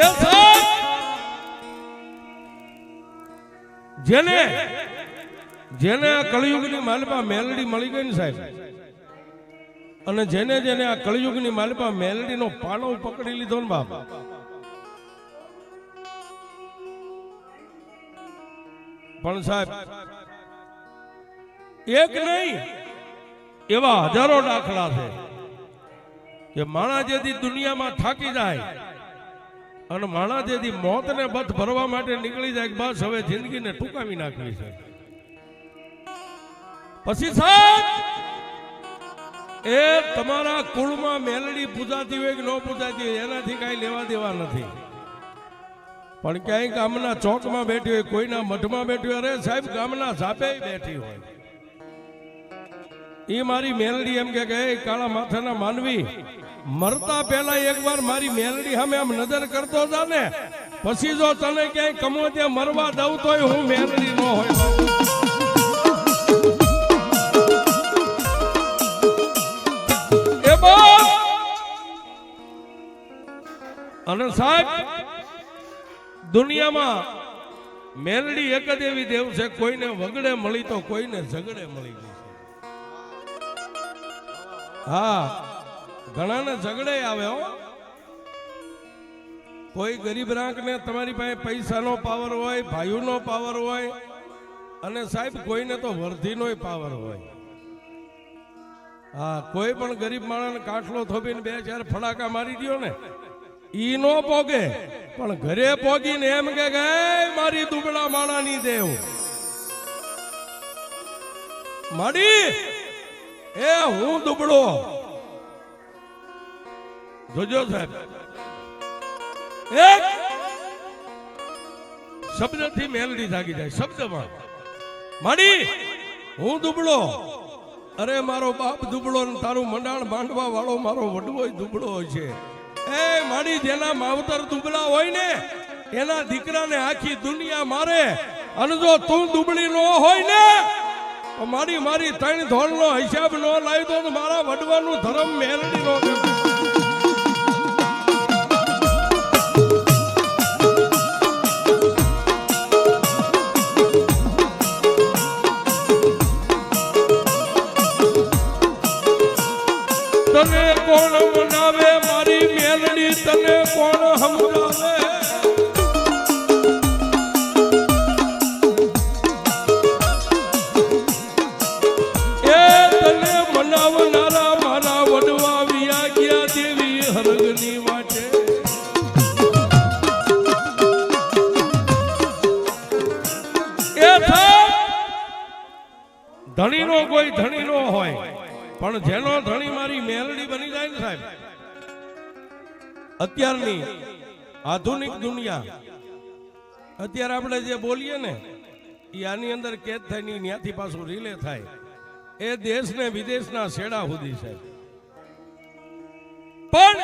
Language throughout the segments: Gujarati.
એ સાહેબ જેને જેને આ કળિયુગની માલિપા મેલડી મળી ગઈ ને સાહેબ, અને જેને જેને આ કળિયુગની માલિપા મેલડીનો પાણો પકડી લીધો ને બાપ, પણ સાહેબ એક નહીં એવા હજારો દાખલા છે કે માણસ જેથી દુનિયામાં થાકી જાય અને માણસ જેથી મોતને બધ ભરવા માટે નીકળી જાય, બસ હવે જિંદગીને ટૂંકાવી નાખવી છે. પછી સાહેબ એ તમારા કુળમાં મેલડી પૂજાતી હોય કે ન પૂજાતી હોય એનાથી કઈ લેવા દેવા નથી, પણ ક્યાંય ગામના ચોકમાં બેઠી હોય, કોઈના મઠમાં બેઠી હોય, અરે સાહેબ ગામના ઝાપે બેઠી હોય, એ મારી મેલડી એમ કે કાળા માથાના માનવી મરતા પહેલા એકવાર મારી મેલડી સામે આમ નજર કરતો હતા ને, પછી જો તને ક્યાંય કમો ત્યાં મરવા દઉં તોય હું મેલડી ન હોય. અને સાહેબ દુનિયામાં મેલડી એક જ એવી દેવ છે, કોઈને વગડે મળી તો કોઈને ઝગડે મળી ગઈ છે. હા, ઘણાને ઝગડે આવે હો. કોઈ ગરીબ રાંકને તમારી પાસે પૈસાનો પાવર હોય, ભાઈઓનો પાવર હોય, અને સાહેબ કોઈને તો વર્ધીનો પાવર હોય. હા, કોઈ પણ ગરીબ માણસને કાટલો થોપીને 2-4 ફડાકા મારી દો ને, ઈ નો પોગે, પણ ઘરે પોગીને એમ કે મારી દુબળા માણાની દેવ માડી એ હું દુબળો. જોજો સાહેબ, એક શબ્દથી મેલડી જાગી જાય, શબ્દમાં માડી હું દુબળો, અરે મારો બાપ દુબળો ને તારું મંડાણ બાંધવા વાળો મારો વડવો દુબળો છે. એ માડી જેના માવતર દુબળા હોય ને એના દીકરાને આખી દુનિયા મારે, અને જો તું દુબળી ન હોય ને તો મારી 3 ધોળનો હિસાબ ન લાવી દો તો મારા વડવાનું ધર્મ મેલડી નો. તને કોણ મનાવે મારી મેલડી, તને કોણ સમજાવે? એ તને મનાવનારા મારા વડવા વિયા ગયા દેવી હરગની વાટે. એ ધણીનો કોઈ ધણી નો હોય, પણ જેનો ધણી મારી મેલડી બની જાય ને સાહેબ, અત્યારની આધુનિક દુનિયા, અત્યારે આપણે જે બોલીએ ને એ આની અંદર કેદ થાય ને ત્યાંથી પાછું રિલે થાય, એ દેશ ને વિદેશના શેડા સુધી છે. પણ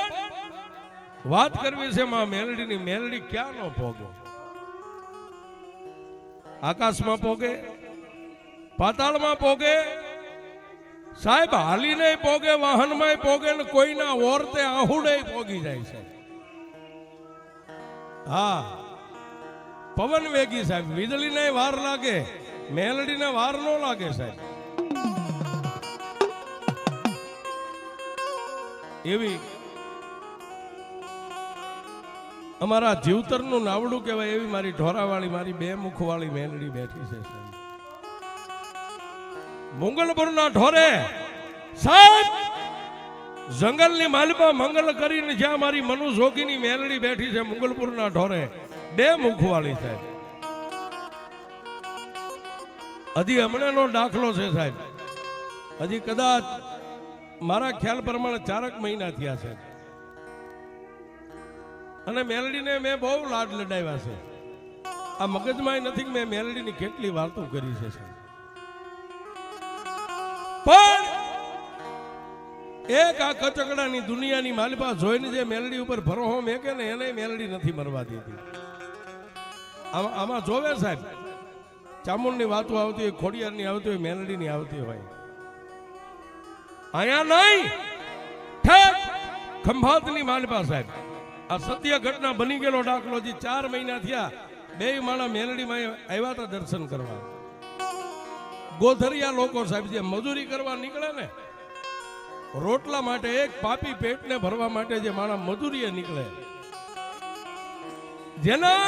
વાત કરવી છે માં મેલડીની. મેલડી ક્યાં નો પોગે? આકાશમાં પોગે, પાતાળમાં પોગે, સાહેબ હાલીને પોગે, વાહનમાં પોગે, ને કોઈના ઓરતે આહુડે પોગી જાય છે. હા, પવન વેગી સાહેબ, વીજળીને વાર લાગે, મેલડીને વાર ન લાગે સાહેબ. એવી અમારા જીવતરનું નાવડું કહેવાય એવી મારી ઢોરાવાળી, મારી 2 મુખવાળી મેલડી બેઠી છે સાહેબ. મંગલપુરના ઢોરે સાહેબ જંગલની માલિપા મંગલ કરીને જ્યાં મારી મનુ જોગીની મેલડી બેઠી છે, મંગલપુરના ઢોરે 2 મુખવાળી સાહેબ. હજી હમણાંનો દાખલો છે સાહેબ, હજી કદાચ મારા ખ્યાલ પ્રમાણે 4 મહિના થયા છે, અને મેલડીને મેં બહુ લાડ લડાવ્યા છે. આ મગજમાં નથી કે મેં મેલડીની કેટલી વાતો કરી છે સાહેબ. પણ એક આ કચકડાની દુનિયાની માલિપા જોઈને જે મેલડી ઉપર ભરોહો મેકે ને એને મેલડી નથી મરવા દીધી. આમાં જોવે સાહેબ, ચામુંડની વાતો આવતી હોય, ખોડિયારની આવતી હોય, મેલડીની આવતી હોય. અહીંયા નહીં, ઠેક ખંભાતની માલિપા સાહેબ આ સત્ય ઘટના બની ગયેલો દાખલો જે 4 મહિના થયા, 2 માણા મેલડીમાં આવ્યા હતા દર્શન કરવા. ગોધરિયા લોકો સાહેબ જે મજૂરી કરવા નીકળે ને, રોટલા માટે, એક પાપી પેટને ભરવા માટે જે માણા મજૂરીએ નીકળે, જેના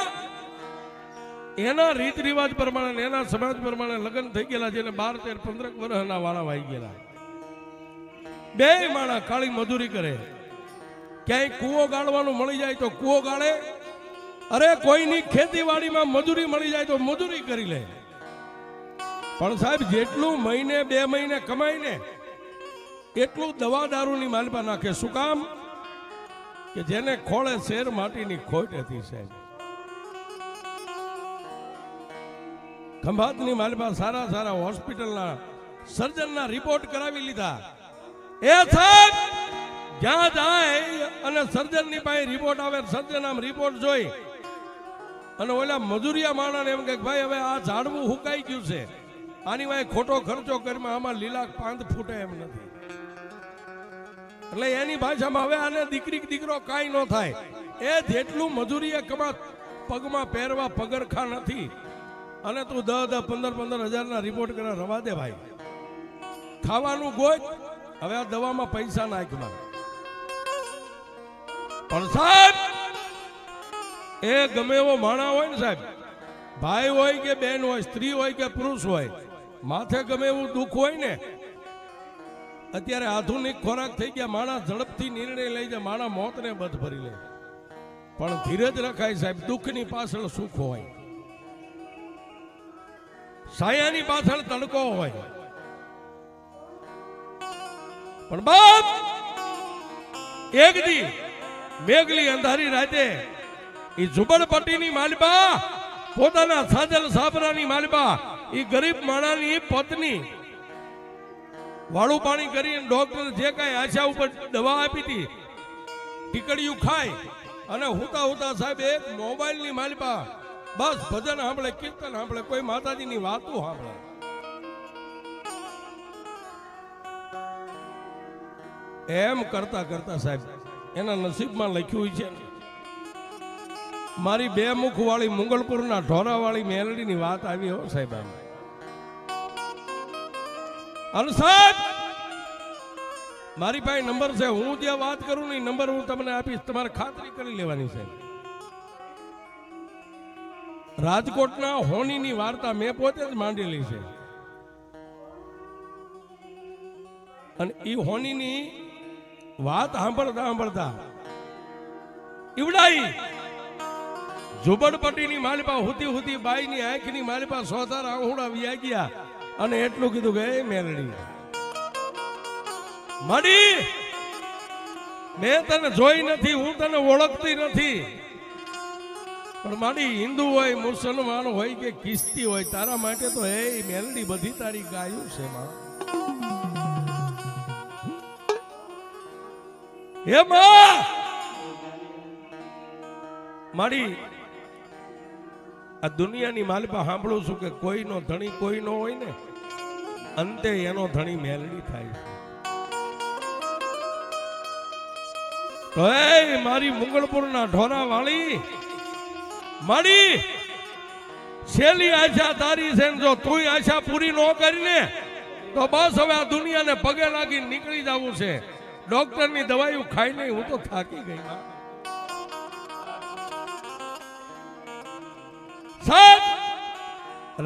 એના રીત રિવાજ પ્રમાણે, એના સમાજ પ્રમાણે લગ્ન થઈ ગયેલા, જેને 12, 13, 15 વર્ષના વાળા વાઈ ગયેલા, 2 માણા કાળી મજૂરી કરે. ક્યાંય કૂવો ગાળવાનું મળી જાય તો કૂવો ગાળે, અરે કોઈની ખેતીવાડીમાં મજૂરી મળી જાય તો મજૂરી કરી લે. પણ સાહેબ જેટલું મહિને 2 મહિને કમાય ને એટલું દવા દારૂની માલપા નાખે. શું કામ? કે જેને ખોળે શેર માટીની ખોટ હતી સાહેબ. ખંભાતની માલપા સારા સારા હોસ્પિટલના સર્જનના રિપોર્ટ કરાવી લીધા. એ સાહેબ જ્યાં જાય અને સર્જનની પાસે રિપોર્ટ આવે, સર્જન આમ રિપોર્ટ જોઈ અને ઓલા મજૂરિયા માણસને એમ કે ભાઈ હવે આ ઝાડવું હુકાઈ ગયું છે, આની વાય ખોટો ખર્ચો કરીમાં આમાં લીલા પાંદ ફૂટે એમ નથી. એટલે એની ભાષામાં હવે આને દીકરી દીકરો કાંઈ ન થાય. એ જેટલું મજૂરીએ કમા પગમાં પહેરવા પગરખા નથી અને તું 10, 15 હજારના રિપોર્ટ કરે, રવા દે ભાઈ. ખાવાનું ગોજ, હવે આ દવામાં પૈસા નાખમાં. પણ સાહેબ એ ગમે એવો માણા હોય ને સાહેબ, ભાઈ હોય કે બેન હોય, સ્ત્રી હોય કે પુરુષ હોય, માથે ગમે એવું દુઃખ હોય ને, અત્યારે આધુનિક ખોરાક થઈ ગયા, માણસ ઝડપથી નિર્ણય લઈ જાય, માણસ મોતને બધ ભરી લે. પણ ધીરજ રખાય સાહેબ. દુઃખની પાછળ સુખ હોય, સાયાની પાછળ તડકો હોય. પણ બાપ એક દી મેઘલી અંધારી રાતે એ ઝુંપડપટ્ટીની માલપા, પોતાના સાજલ સાબરાની માલપા, એ ગરીબ માણાની પત્ની વાળું પાણી કરીને ડોક્ટર જે કાંઈ આશા ઉપર દવા આપી હતી, ટીકડીયું ખાય અને હુતા હુતા સાહેબ એક મોબાઈલની માલપા બસ ભજન સાંભળે, કીર્તન સાંભળે, કોઈ માતાજીની વાતો સાંભળે. એમ કરતા કરતા સાહેબ એના નસીબમાં લખ્યું છે. મારી 2 મુખ વાળી મુગલપુરના ઢોરા વાળી મેલડીની વાત આવી હો સાહેબ. અને સાહેબ મારી પાસે નંબર છે, હું જે વાત કરું ને નંબર હું તમને આપીશ, તમારે ખાતરી કરી લેવાની છે. રાજકોટના હોનીની વાર્તા મેં પોતે જ માંડેલી છે. અને એ હોનીની વાત સાંભળતા સાંભળતા ઈવડાઈ ઝુંપડપટ્ટીની માલપા હુતી હુતી બાઈની આંખની માલપા 100 આંગુડા વ્યા ગયા અને એટલું કીધું કે એ મેલડી માડી, મેં તને જોઈ નથી, હું તને ઓળખતી નથી, પણ માડી હિન્દુ હોય, મુસલમાન હોય કે કિસ્તી હોય, તારા માટે તો એ મેલડી બધી તારી ગાયું છે માં. હે માં માડી, આ દુનિયાની માલપા સાંભળું છું કે કોઈનો ધણી કોઈ નો હોય ને, અંતે એનો ધણી મેલડી થાય છે. તો એ મારી મુગલપુરના ઢોરા વાળી માડી, છેલ્લી આશા તારી છે. જો તું આશા પૂરી ન કરીને તો બસ હવે આ દુનિયાને પગે લાગી નીકળી જવું છે. ડોક્ટરની દવાઈઓ ખાઈ નહીં, હું તો થાકી ગઈ. સાહેબ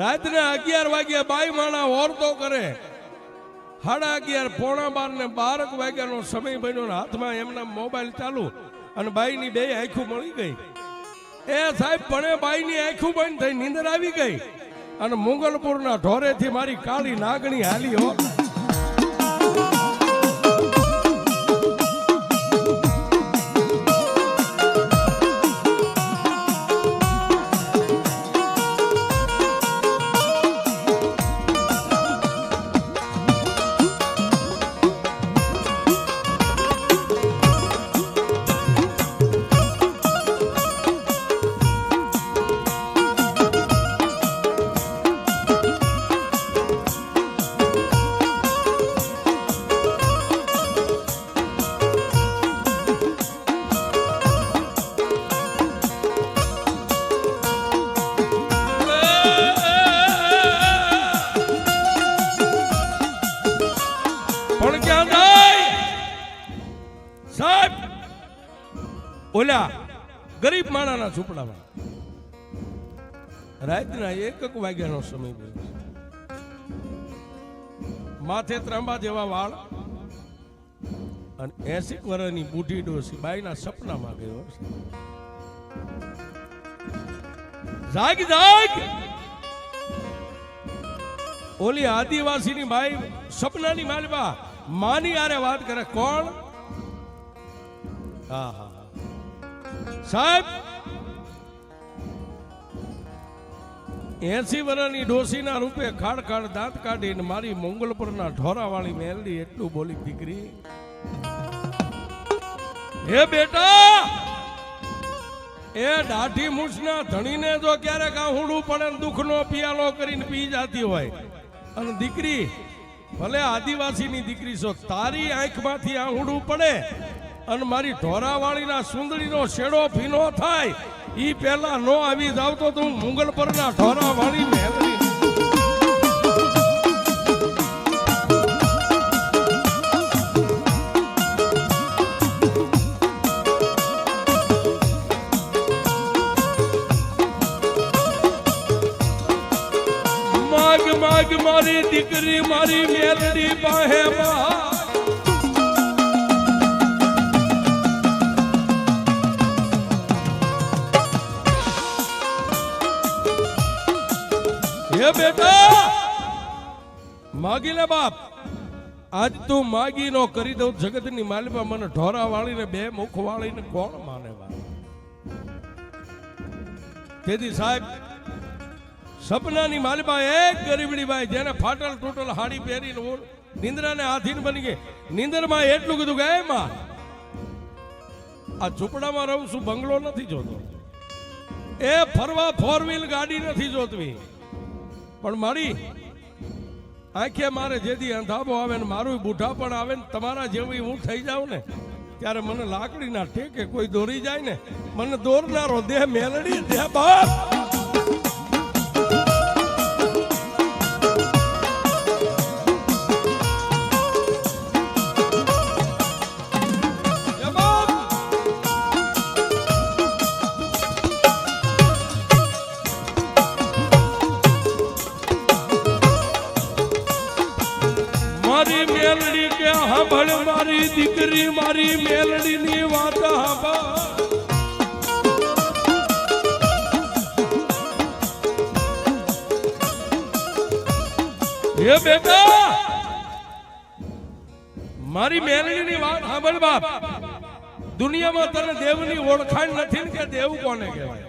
રાત્રે 11 વાગ્યા બાઈ માણા ઓરતો કરે, 11:30, પોણા 12 ને 12 વાગ્યાનો સમય બન્યો, હાથમાં એમના મોબાઈલ ચાલુ અને બાઈની 2 આંખો મળી ગઈ. એ સાહેબ પણ બાઈની આંખો બંધ થઈ, નીંદર આવી ગઈ અને મુગલપુરના ઢોરેથી મારી કાળી નાગણી હાલી હો. ઓલા ગરીબ માણાના ઝૂંપડામાં રાતના 1 વાગ્યાનો સમય ગયો. માથે ત્રાંબા જેવા વાળ અને 80 વર્ષની બુઢી ડોસી બાઈના સપનામાં ગયો. જાગ જાગ. ઓલી આદિવાસીની બાઈ સપનાની માલબા માની આરે વાત કરે. કોણ? હા હા સાહેબ, 80 વર્ષની ડોસીના રૂપે ખાડ ખાડ દાંત કાઢીને મારી મોંગલપુરના ઢોરાવાળી મેલડી એટલું બોલી, દીકરી હે બેટા, એ દાઢી મૂછના ધણીને જો ક્યારેક આહુડું પડે ને દુઃખનો પિયાલો કરીને પી જાતી હોય, અને દીકરી ભલે આદિવાસીની દીકરી છો, તારી આંખમાંથી આહુડું પડે અને મારી ઢોરાવાળીના સુંદરીનો શેડો ભીનો થાય ઈ પહેલા નો આવી જાવ તો તું મુગલ પરના ઢોરાવાળી મેલડી. માગ માગ મારી દીકરી મારી મેલડી પાહે બા. હે બેટા, માગી લે બાપ. આજ તું માગી નો કરી દઉં જગતની માલિકા, મને ઢોરા વાળીને 2 મુખ વાળીને કોણ માને? તેથી સાહેબ, સપનાની માલિકા એક ગરીબડી બાઈ જેને ફાટલ તૂટલ હાડી પહેરીને નિંદ્રાને આધીન બની ગઈ. નિંદરમાં એટલું કીધું કે એમાં આ ઝૂંપડામાં રહું છું, બંગલો નથી જોતો, એ ફરવા 4 વ્હીલ ગાડી નથી જોતવી, પણ મારી આંખે મારે જેથી અંધાપો આવે ને મારું બુઢા પણ આવે ને તમારા જેવી હું થઈ જાઉં ને ત્યારે મને લાકડીના ટેકે કોઈ દોરી જાય ને, મને દોરનારો દેહ મેલડી દે બાપ. મારી મેલડી કે સાંભળ મારી દીકરી મારી મેલડી ની વાત સાંભળ. હે બેટા, મારી મેલડી ની વાત સાંભળ બાપ. દુનિયામાં તને દેવની ઓળખાણ નથી કે દેવ કોને કહેવાય?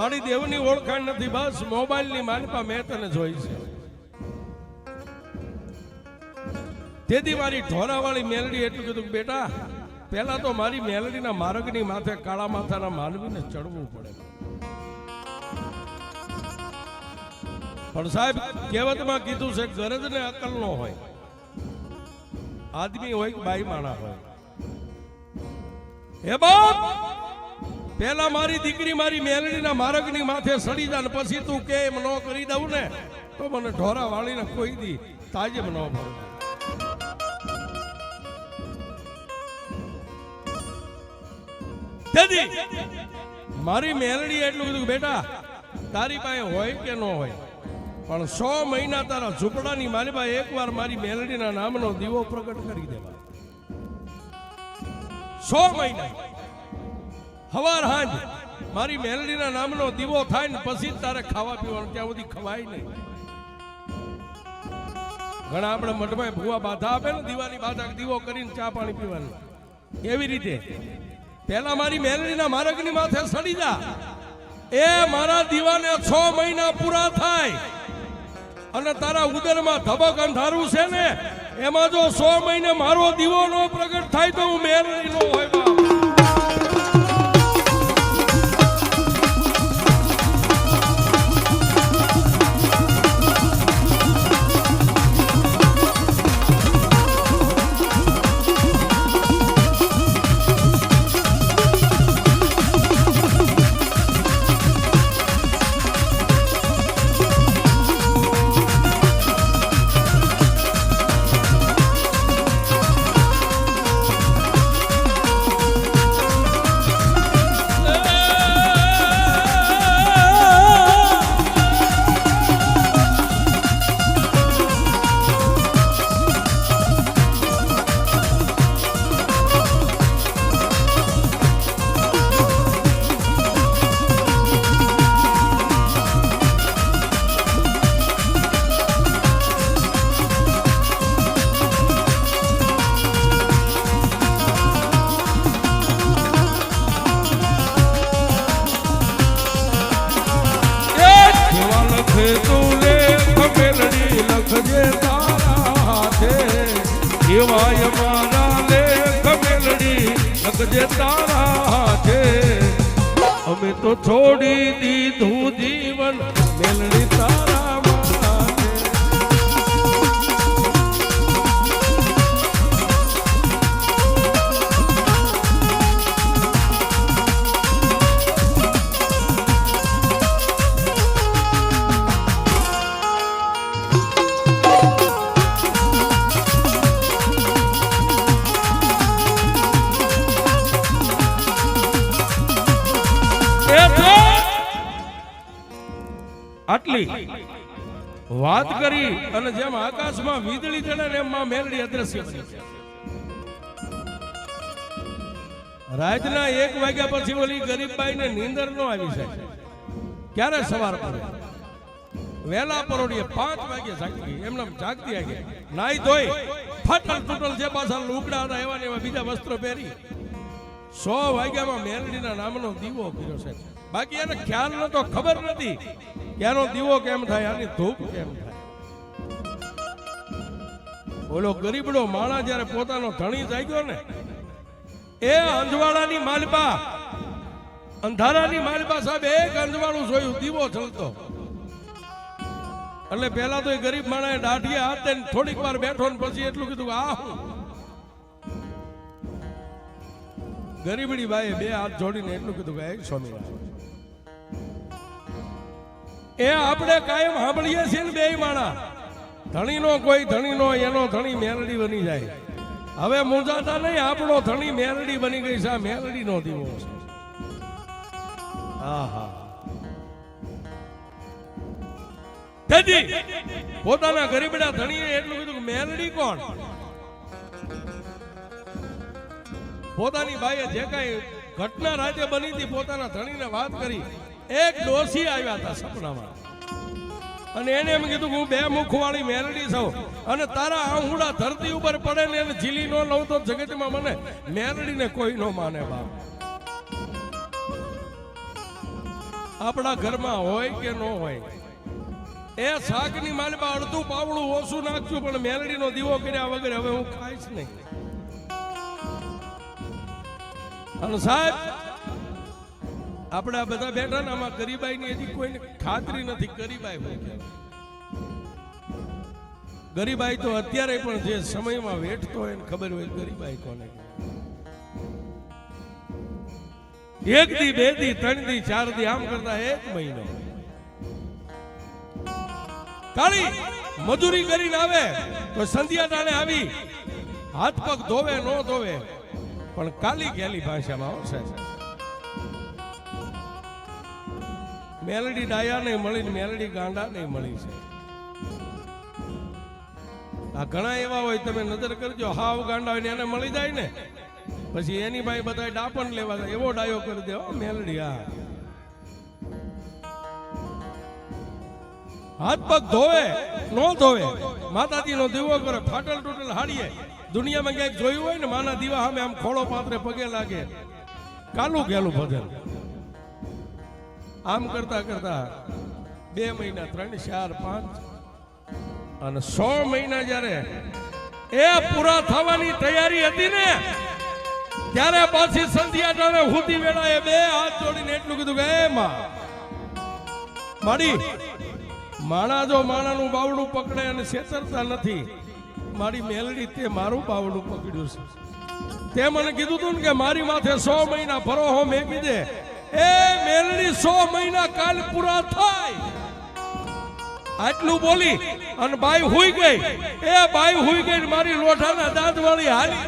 મારી દેવની ઓળખાણ નથી, બસ મોબાઈલની માલિકા મેં તને જોઈ છે. તેથી મારી ઢોરાવાળી મેલડી એટલું કીધું કે બેટા, પહેલા તો મારી મેલડીના માર્ગની માથે કાળા માથાના માનવીને ચડવું પડે. પણ સાહેબ, કહેવતમાં કીધું છે ગરજને અકલ નો હોય, આદમી હોય કે બાઈ માણા હોય. હે બાપ, પહેલા મારી દીકરી મારી મેલડીના માર્ગની માથે સડી જા ને પછી તું કે એમ ન કરી દઉં ને તો મને ઢોરા વાળીને કોઈ દી તાજે ન ભરું. મારી મેલડી એટલું કીધું બેટા, તારી પાસે હોય કે ન હોય, પણ 100 મહિના તારા ઝૂંપડાની માલિકા એકવાર મારી મેલડીના નામનો દીવો પ્રગટ કરી દેવા. 100 મહિના હવાર હાંજ મારી મેલડીના નામનો દીવો થાય ને પછી તારે ખાવા પીવાનું, ત્યાં સુધી ખવાય નહીં. ઘણા આપણે મઠમાં ભૂવા બાધા આપે ને, દીવાની બાધા દીવો કરીને ચા પાણી પીવાનું, એવી રીતે પેલા મારી મેલડીના માર્ગની માથે સડી જા. એ મારા દીવાને 6 મહિના પૂરા થાય અને તારા ઉદરમાં ધબક અંધારું છે ને, એમાં જો 100 મહિને મારો દીવો નો પ્રગટ થાય તો હું મેલડી નો હોય બાપ. લખજે તારા હાથે એવાય મારા લેખ મેલડી લખજે તારા હાથે અમે તો છોડી દીધું જીવન મેલડી તારા માથે આટલી વાત કરી અને જેમ આકાશમાં વીજળી ચડે ને એમ માં મેલડી અદ્રશ્ય બની છે. રાતના 1 વાગ્યા પછી ઓલી ગરીબબાઈ ને નીંદર નો આવી સાહેબ. ક્યારે સવાર પડે વેલા પરોડીએ 5 વાગે જાગતી એમને જાગતી આવી નાઈ ધોઈ ફાટલ તૂટલ જે પાછા લુગડા હતા એવા ને એવા બીજા વસ્ત્રો પહેરી 100 વાગ્યામાં મેલડીના નામનો દીવો કર્યો છે. બાકી એને ખ્યાલ નતો, ખબર નથી કે આનો દીવો કેમ થાય, આની ધૂપ કેમ થાય. ઓલો ગરીબડો માણા જ્યારે પોતાનો ધણી જાગ્યો ને એ અંજવાળાની માલપા અંધારાની માલપા સાહેબ એક અંજવાળું જોયું દીવો જલતો. એટલે પેલા તો એ ગરીબ માણાએ દાઢીએ હાથ દઈને થોડીક વાર બેઠો ને પછી એટલું કીધું આ હું. ગરીબડી બાઈએ 2 હાથ જોડીને એટલું કીધું કે એક સ્વામિનારાયણ. એ આપણે કાયમ સાંભળીએ છીએ ને 2 માણા ધણીનો કોઈ ધણીનો એનો ધણી મેલડી બની જાય. હવે મૂંઝાતા નહીં, આપણો ધણી મેલડી બની ગઈ છે. આ મેલડીનો દીવો છે. આહા તેથી પોતાના ગરીબડા ધણીએ એટલું કીધું કે મેલડી કોણ. પોતાની બાઈએ જે કઈ ઘટના રાતે બની હતી પોતાના ધણીને વાત કરી. એક ડોસી આવ્યા હતા સપનામાં અને એને એમ કીધું કે હું 2 મુખવાળી મેલડી છું અને તારા આહુડા ધરતી ઉપર પડે ને એને ઝીલી નો લઉં તો જગતમાં મને મેલડીને કોઈ નો માને. બાપ આપણા ઘરમાં હોય કે ન હોય એ શાકની માલમાં અડધું પાવડું ઓછું નાખશું પણ મેલડીનો દીવો કર્યા વગર હવે હું ખાઈશ નહીં. અને સાહેબ આપણે બધા બેઠા ને આમાં ગરીબાઈ ની હજી કોઈને ખાતરી નથી. ગરીબાઈ હોય કે ગરીબાઈ તો અત્યારે પણ જે સમયમાં વેઠતો હોય એને ખબર હોય ગરીબાઈ કોને. 1 દી 2 દી 3 દી 4 દી આમ કરતા 1 મહિનો કાળી મજૂરી કરીને આવે તો સંધ્યા ટાણે આવી હાથ પગ ધોવે ન ધોવે પણ કાલી ગેલી ભાષામાં આવશે. મેલડી ડાયા નહીં મળી ને મેલડી ગાંડા નહીં મળી છે. આ ઘણા એવા હોય તમે નજર કરજો હાવ ગાંડા હોય ને એને મળી જાય ને પછી એની ભાઈ બધા ડાપણ લેવા જાય એવો ડાયો કરી દે મેલડી. હા હાથ પગ ધોવે નો ધોવે માતાજી નો દીવો કરે ફાટલ તૂટલ હાડીએ. દુનિયામાં ક્યાંક જોયું હોય ને માના દીવા સામે આમ ખોળો પાત્રે પગે લાગે કાલું ગેલું ભજન. આમ કરતા કરતા 2 મહિના 3 4 5 અને 100 મહિના જ્યારે એ પૂરા થવાની તૈયારી હતી ને ત્યારે પાછી સંધ્યા ટાણે હુતી વેળાએ 2 હાથ જોડીને એટલું કીધું કે એ માં માડી માણા જો માણાનું બાવડું પકડે અને છેતરતા નથી. મારી મેલડી તે મારું બાવડું પકડ્યું છે. તે મને કીધું તું ને કે મારી માથે 100 મહિના ભરોહો મેકી દે. એ મેલડી 100 મહિના કાલ પૂરા થાય આટલું બોલી અને બાઈ હુઈ ગઈ. એ બાઈ હુઈ ગઈ મારી લોઠાના દાંત વાળી હાલી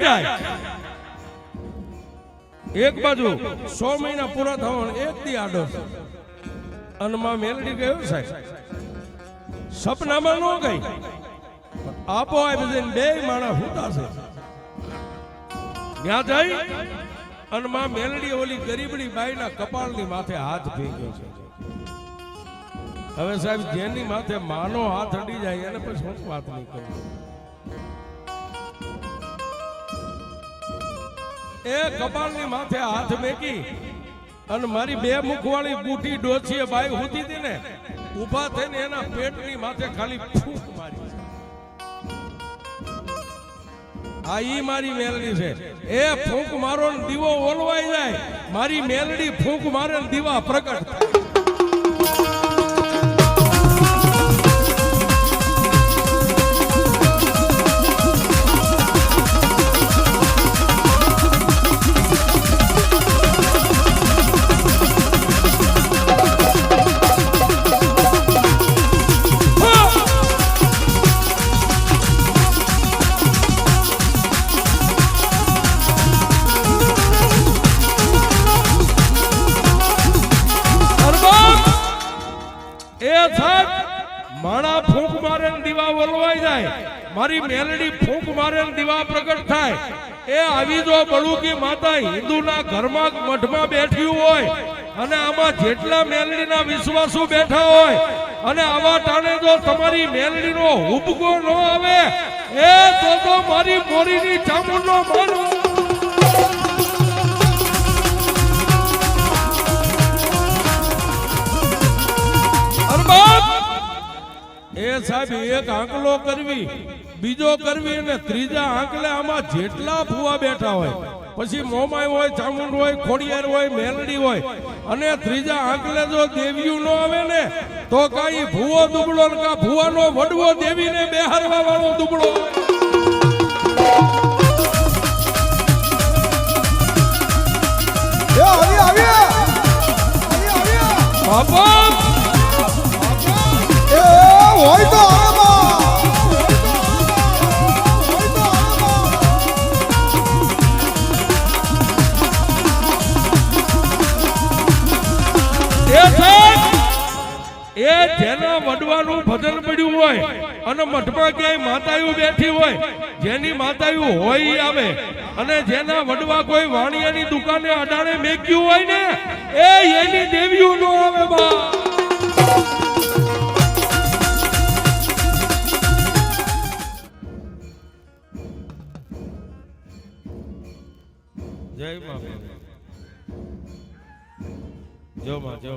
ક્યાં જાય? એક બાજુ 100 મહિના પૂરા થવા એક દી આડો અને માં મેલડી ગયો સાહેબ, સપનામાં ન ગઈ, આપો આ બધી બે માણસ હુતા છે ત્યાં જઈ અને માં મેલડી ઓલી ગરીબડી બાઈના કપાળની માથે હાથ ભેગ્યો છે. હવે સાહેબ જેની માથે માનો હાથ અડી જાય એને પછી શું વાત નહીં કરવી. એ કપાળની માથે હાથ મેકી અને મારી બે મુખવાળી બૂટી ડોચીએ બાઈ હુતી હતી ને, ઊભા થઈને એના પેટની માથે ખાલી ફૂંક મારી. આ ઈ મારી મેલડી છે. એ ફૂંક મારો ને દીવો ઓલવાઈ જાય, મારી મેલડી ફૂંક મારે ને દીવા પ્રગટ થાય. માણા ફૂંક મારે ને દીવા ઓલવાઈ જાય, મારી મેલડી ફૂંક મારે ને દીવા પ્રગટ થાય. એ આવી જો બળુકી માતા હિન્દુના ઘરમાં મઠમાં બેઠી હોય અને આમાં જેટલા મેલડીના વિશ્વાસુ બેઠા હોય અને આવા ટાણે જો તમારી મેલડીનો હુબકો ન આવે એ તો મારી મોરીની ચામુંડનો મારો. એ સાહેબ એક આંકલો કરવી, બીજો કરવી અને ત્રીજા આંકલે આમાં જેટલા ફુવા બેઠા હોય, પછી મોમાય હોય, ચામુંડ હોય, ખોડિયાર હોય, મેલડી હોય, અને ત્રીજા આંકલે જો દેવીયું ન આવે ને તો કાઈ ભૂવો દુબળો ને કા ભૂવાનો વડવો દેવીને બેહારવા વાળો દુબળો. બાપા હોય તો જેના વડવાનું ભજન પડ્યું હોય અને મઠમાં ક્યાંય માતાયું બેઠી હોય, જેની માતાયું હોય આવે અને જેના વડવા કોઈ વાણિયાની દુકાને અડાણે મેક્યું હોય ને એની દેવીયું નો આવે બા. જય માં જો માં જો.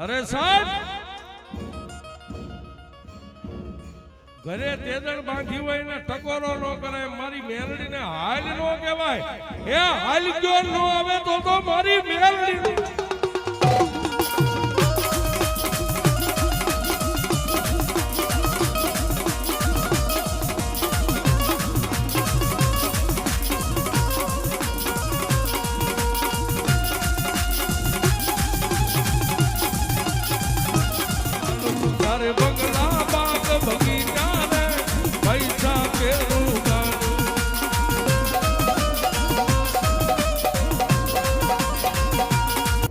અરે સાહેબ ઘરે તેજણ બાંધી હોય ને ટકોરો નો કરે, મારી મેલડી ને હાલ નો કહેવાય. એ હાલ ગયો નો આવે તો મારી મેલડી